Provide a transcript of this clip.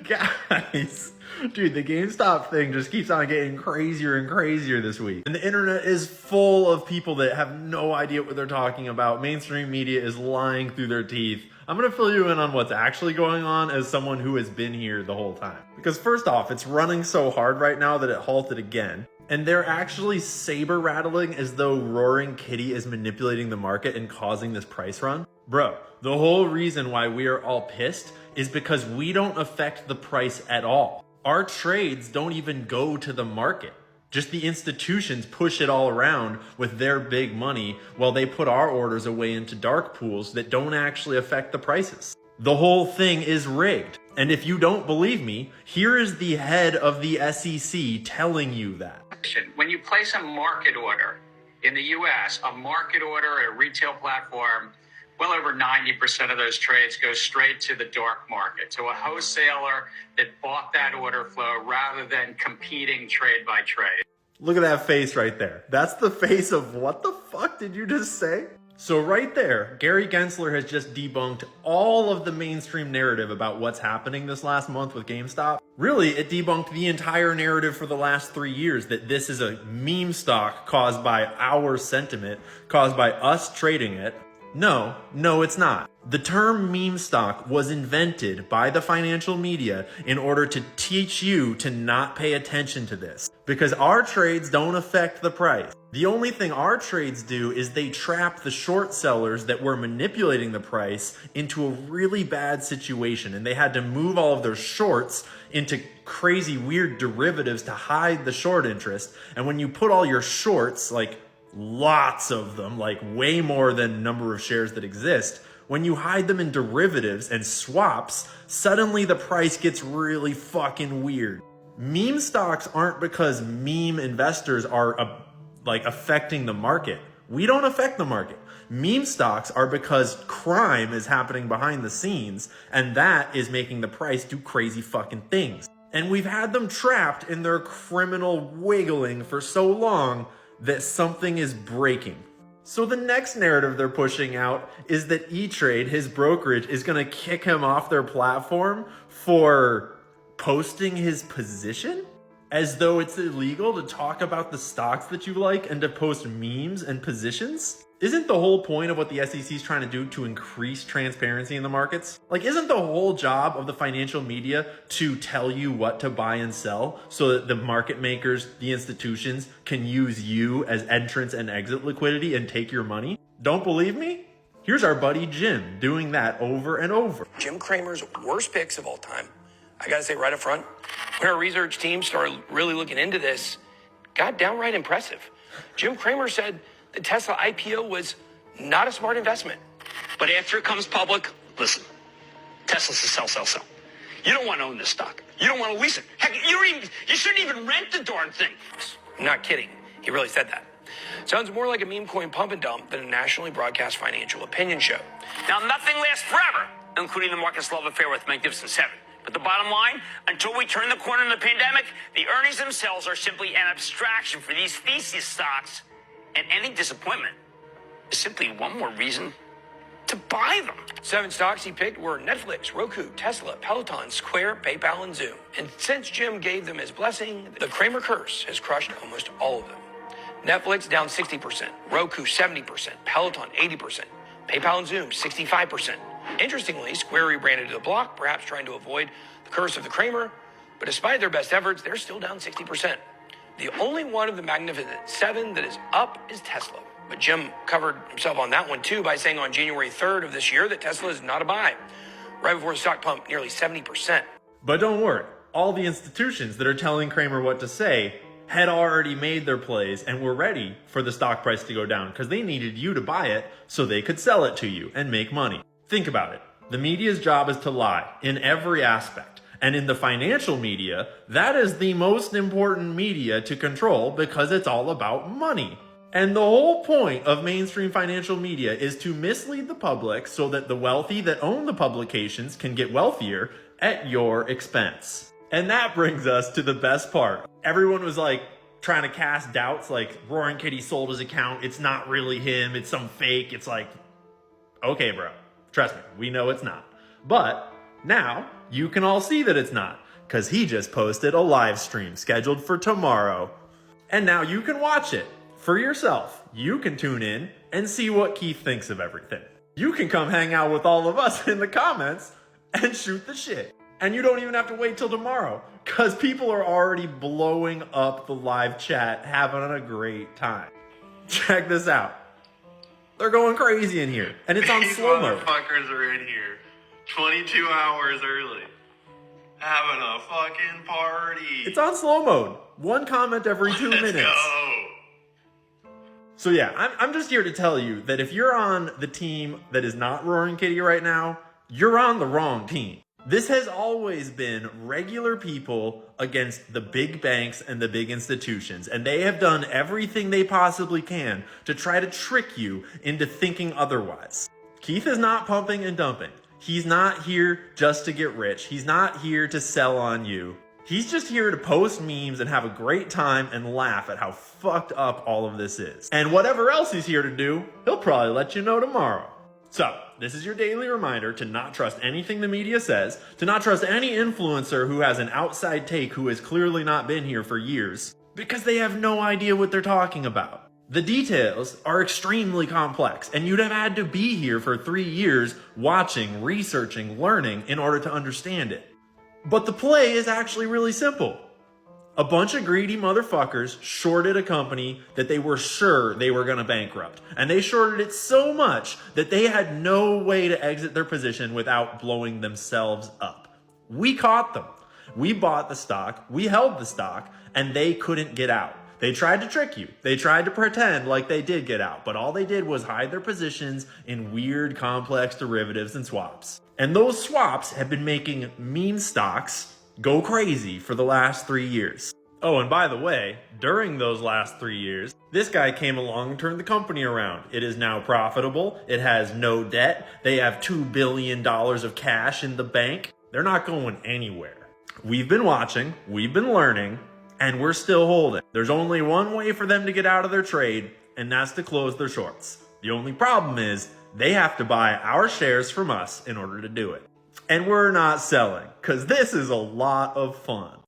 Guys, dude, the GameStop thing just keeps on getting crazier and crazier this week. And the internet is full of people that have no idea what they're talking about. Mainstream media is lying through their teeth. I'm gonna fill you in on what's actually going on as someone who has been here the whole time. Because first off, it's running so hard right now that it halted again. And they're actually saber rattling as though Roaring Kitty is manipulating the market and causing this price run. Bro, the whole reason why we are all pissed is because we don't affect the price at all. Our trades don't even go to the market. Just the institutions push it all around with their big money while they put our orders away into dark pools that don't actually affect the prices. The whole thing is rigged. And if you don't believe me, here is the head of the SEC telling you that. When you place a market order in the US, a market order at a retail platform, well over 90% of those trades go straight to the dark market, to a wholesaler that bought that order flow rather than competing trade by trade. Look at that face right there. That's the face of what the fuck did you just say? So right there, Gary Gensler has just debunked all of the mainstream narrative about what's happening this last month with GameStop. Really, it debunked the entire narrative for the last 3 years that this is a meme stock caused by our sentiment, caused by us trading it. No, it's not. The term meme stock was invented by the financial media in order to teach you to not pay attention to this, because our trades don't affect the price. The only thing our trades do is they trap the short sellers that were manipulating the price into a really bad situation, and they had to move all of their shorts into crazy weird derivatives to hide the short interest. And when you put all your shorts, like lots of them, like way more than number of shares that exist, when you hide them in derivatives and swaps, suddenly the price gets really fucking weird. Meme stocks aren't because meme investors are affecting the market. We don't affect the market. Meme stocks are because crime is happening behind the scenes, and that is making the price do crazy fucking things. And we've had them trapped in their criminal wiggling for so long that something is breaking. So the next narrative they're pushing out is that E-Trade, his brokerage, is going to kick him off their platform for posting his position? As though it's illegal to talk about the stocks that you like and to post memes and positions? Isn't the whole point of what the SEC is trying to do to increase transparency in the markets? Like, isn't the whole job of the financial media to tell you what to buy and sell so that the market makers, the institutions, can use you as entrance and exit liquidity and take your money? Don't believe me? Here's our buddy Jim doing that over and over. Jim Cramer's worst picks of all time. I gotta say right up front, when our research team started really looking into this, got downright impressive. Jim Cramer said the Tesla IPO was not a smart investment. But after it comes public, listen, Tesla's a sell. You don't want to own this stock. You don't want to lease it. Heck, you shouldn't even rent the darn thing. I'm not kidding. He really said that. Sounds more like a meme coin pump and dump than a nationally broadcast financial opinion show. Now, nothing lasts forever, including the market's love affair with Magnificent Seven. But the bottom line, until we turn the corner in the pandemic, the earnings themselves are simply an abstraction for these thesis stocks. And any disappointment is simply one more reason to buy them. 7 stocks he picked were Netflix, Roku, Tesla, Peloton, Square, PayPal, and Zoom. And since Jim gave them his blessing, the Cramer curse has crushed almost all of them. Netflix down 60%, Roku 70%, Peloton 80%, PayPal and Zoom 65%. Interestingly, Square rebranded to the block, perhaps trying to avoid the curse of the Cramer, but despite their best efforts, they're still down 60%. The only one of the Magnificent Seven that is up is Tesla. But Jim covered himself on that one too by saying on January 3rd of this year that Tesla is not a buy, right before the stock pumped nearly 70%. But don't worry, all the institutions that are telling Cramer what to say had already made their plays and were ready for the stock price to go down because they needed you to buy it so they could sell it to you and make money. Think about it. The media's job is to lie in every aspect. And in the financial media, that is the most important media to control because it's all about money. And the whole point of mainstream financial media is to mislead the public so that the wealthy that own the publications can get wealthier at your expense. And that brings us to the best part. Everyone was like trying to cast doubts, like Roaring Kitty sold his account. It's not really him. It's some fake. It's like, okay, bro. Trust me, we know it's not. But now You can all see that it's not, because he just posted a live stream scheduled for tomorrow. And now you can watch it for yourself. You can tune in and see what Keith thinks of everything. You can come hang out with all of us in the comments and shoot the shit. And you don't even have to wait till tomorrow, because people are already blowing up the live chat, having a great time. Check this out. They're going crazy in here, and it's on slow mode. These motherfuckers are in here 22 hours early, having a fucking party. It's on slow mode. One comment every 2 minutes. Let's go. So yeah, I'm just here to tell you that if you're on the team that is not Roaring Kitty right now, you're on the wrong team. This has always been regular people against the big banks and the big institutions, and they have done everything they possibly can to try to trick you into thinking otherwise. Keith is not pumping and dumping. He's not here just to get rich. He's not here to sell on you. He's just here to post memes and have a great time and laugh at how fucked up all of this is. And whatever else he's here to do, he'll probably let you know tomorrow. So, this is your daily reminder to not trust anything the media says, to not trust any influencer who has an outside take who has clearly not been here for years, because they have no idea what they're talking about. The details are extremely complex, and you'd have had to be here for 3 years watching, researching, learning in order to understand it. But the play is actually really simple. A bunch of greedy motherfuckers shorted a company that they were sure they were going to bankrupt. And they shorted it so much that they had no way to exit their position without blowing themselves up. We caught them. We bought the stock, we held the stock, and they couldn't get out. They tried to trick you. They tried to pretend like they did get out, but all they did was hide their positions in weird, complex derivatives and swaps. And those swaps have been making meme stocks go crazy for the last 3 years. Oh, and by the way, during those last 3 years, this guy came along and turned the company around. It is now profitable. It has no debt. They have $2 billion of cash in the bank. They're not going anywhere. We've been watching, we've been learning, and we're still holding. There's only one way for them to get out of their trade, and that's to close their shorts. The only problem is they have to buy our shares from us in order to do it. And we're not selling, because this is a lot of fun.